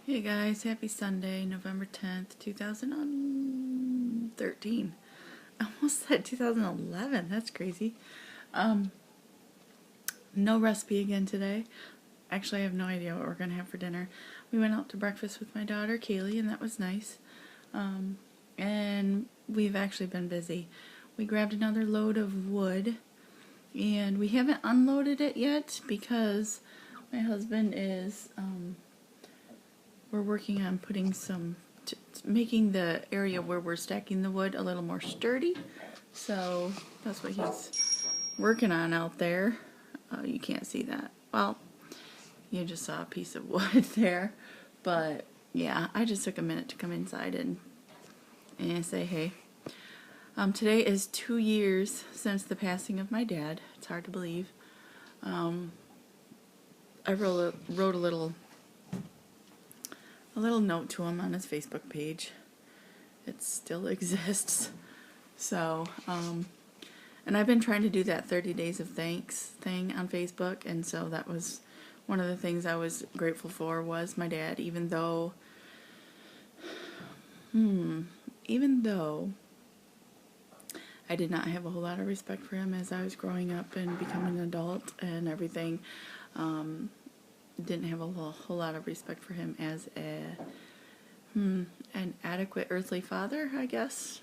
Hey guys, happy Sunday, November 10th, 2013. I almost said 2011, that's crazy. No recipe again today. Actually, I have no idea what we're going to have for dinner. We went out to breakfast with my daughter, Kaylee, and that was nice. And we've actually been busy. We grabbed another load of wood, and we haven't unloaded it yet because my husband is... we're working on putting making the area where we're stacking the wood a little more sturdy. So that's what he's working on out there. You can't see that. Well, you just saw a piece of wood there. But yeah, I just took a minute to come inside and say hey. Today is 2 years since the passing of my dad. It's hard to believe. I wrote a little note to him on his Facebook page. It still exists. So, and I've been trying to do that 30 Days of Thanks thing on Facebook, and so that was one of the things I was grateful for was my dad, even though I did not have a whole lot of respect for him as I was growing up and becoming an adult and everything. Didn't have a whole lot of respect for him as an adequate earthly father, I guess.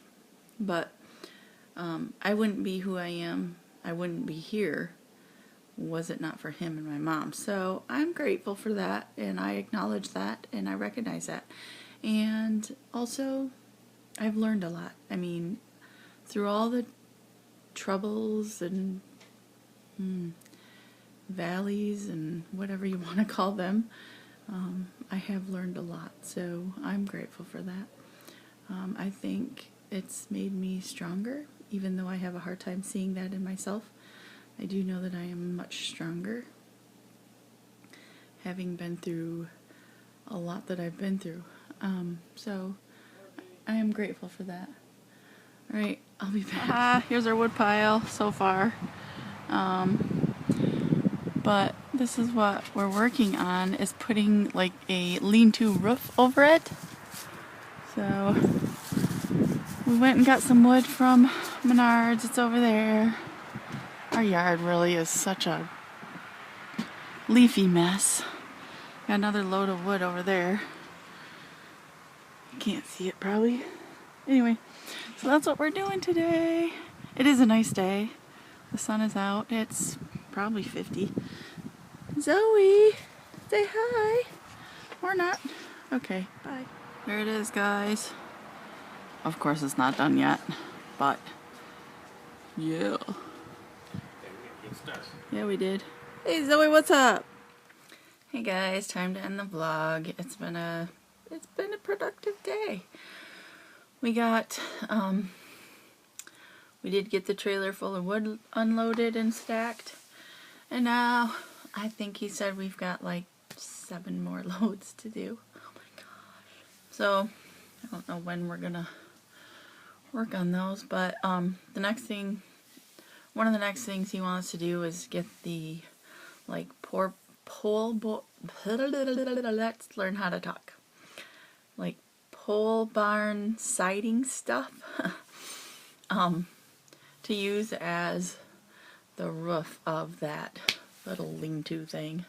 But I wouldn't be who I am. I wouldn't be here was it not for him and my mom. So I'm grateful for that, and I acknowledge that, and I recognize that. And also, I've learned a lot. I mean, through all the troubles and valleys and whatever you want to call them, I have learned a lot, so I'm grateful for that. I think it's made me stronger, even though I have a hard time seeing that in myself. I do know that I am much stronger, having been through a lot that I've been through. So I am grateful for that. Alright, I'll be back. Here's our wood pile so far. But this is what we're working on, is putting like a lean-to roof over it. So we went and got some wood from Menards. It's over there. Our yard really is such a leafy mess. Got another load of wood over there. You can't see it probably. Anyway, so that's what we're doing today. It is a nice day. The sun is out. It's probably 50. Zoe, say hi. Or not. Okay, bye. There it is, guys. Of course it's not done yet, but yeah. Yeah, we did. Hey Zoe, what's up? Hey guys, time to end the vlog. It's been a productive day. We got we did get the trailer full of wood unloaded and stacked, and now I think he said we've got like 7 more loads to do. Oh my gosh. So I don't know when we're gonna work on those, but one of the next things he wants to do is get the like let's learn how to talk. Like pole barn siding stuff to use as the roof of that little lean-to thing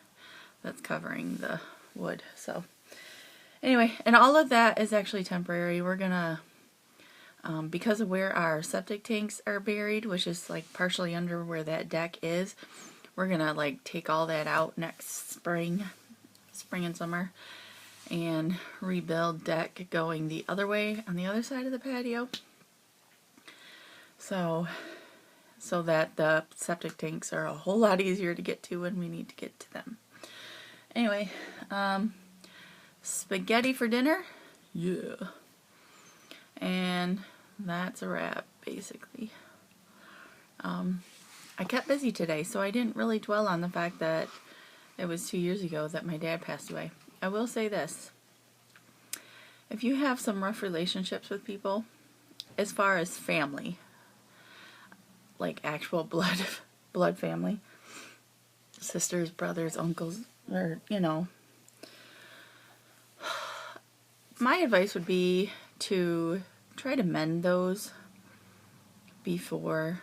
that's covering the wood. So anyway, and all of that is actually temporary. We're gonna because of where our septic tanks are buried, which is like partially under where that deck is, we're gonna like take all that out next spring and summer, and rebuild deck going the other way on the other side of the patio, so that the septic tanks are a whole lot easier to get to when we need to get to them. Anyway, spaghetti for dinner, yeah, and that's a wrap basically. I kept busy today, so I didn't really dwell on the fact that it was 2 years ago that my dad passed away. I will say this: if you have some rough relationships with people, as far as family, like actual blood family, sisters, brothers, uncles, or my advice would be to try to mend those before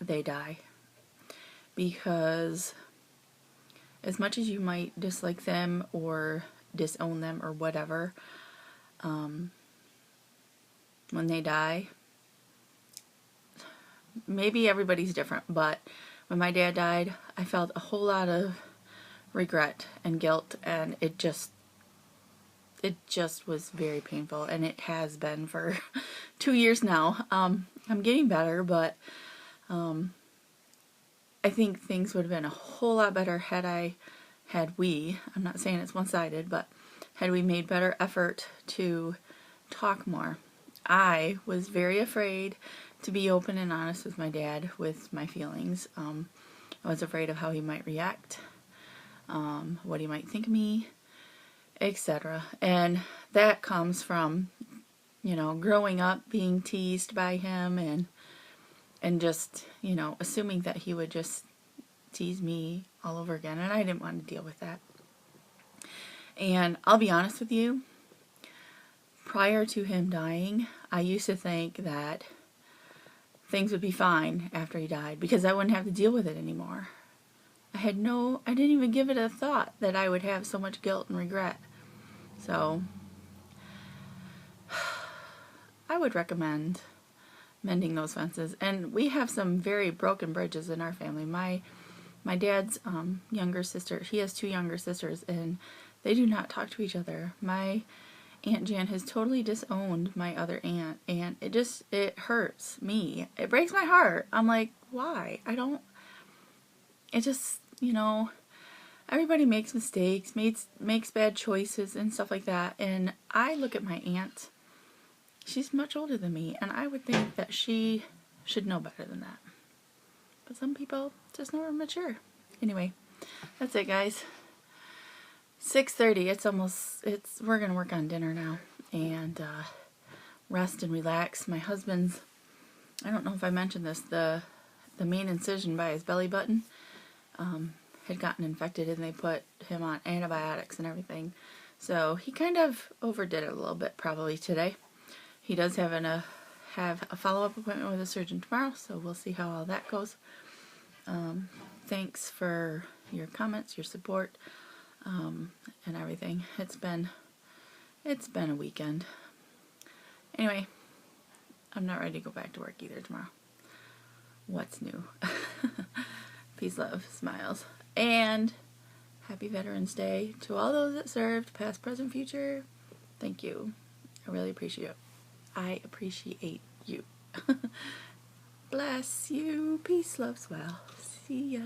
they die, because as much as you might dislike them or disown them or whatever, when they die, maybe everybody's different, but when my dad died, I felt a whole lot of regret and guilt, and it just was very painful, and it has been for 2 years now. I'm getting better, but I think things would have been a whole lot better I'm not saying it's one-sided, but had we made better effort to talk more. I was very afraid to be open and honest with my dad with my feelings. I was afraid of how he might react, what he might think of me, etc. And that comes from, growing up being teased by him and just, assuming that he would just tease me all over again, and I didn't want to deal with that. And I'll be honest with you, prior to him dying, I used to think that things would be fine after he died because I wouldn't have to deal with it anymore. I didn't even give it a thought that I would have so much guilt and regret. So, I would recommend mending those fences. And we have some very broken bridges in our family. My dad's younger sister, he has 2 younger sisters, and they do not talk to each other. My Aunt Jan has totally disowned my other aunt, and it hurts me. It breaks my heart. I'm like, why? Everybody makes mistakes, makes bad choices and stuff like that, and I look at my aunt. She's much older than me, and I would think that she should know better than that. But some people just never mature. Anyway, that's it, guys. 6:30. We're gonna work on dinner now and rest and relax. My husband's, I don't know if I mentioned this, the main incision by his belly button had gotten infected, and they put him on antibiotics and everything. So he kind of overdid it a little bit probably today. He does have a follow-up appointment with a surgeon tomorrow, so we'll see how all that goes. Thanks for your comments, your support, and everything. It's been a weekend. Anyway, I'm not ready to go back to work either tomorrow. What's new? Peace, love, smiles, and happy Veterans Day to all those that served, past, present, future. Thank you. I really appreciate it. I appreciate you. Bless you. Peace, love, swell. See ya.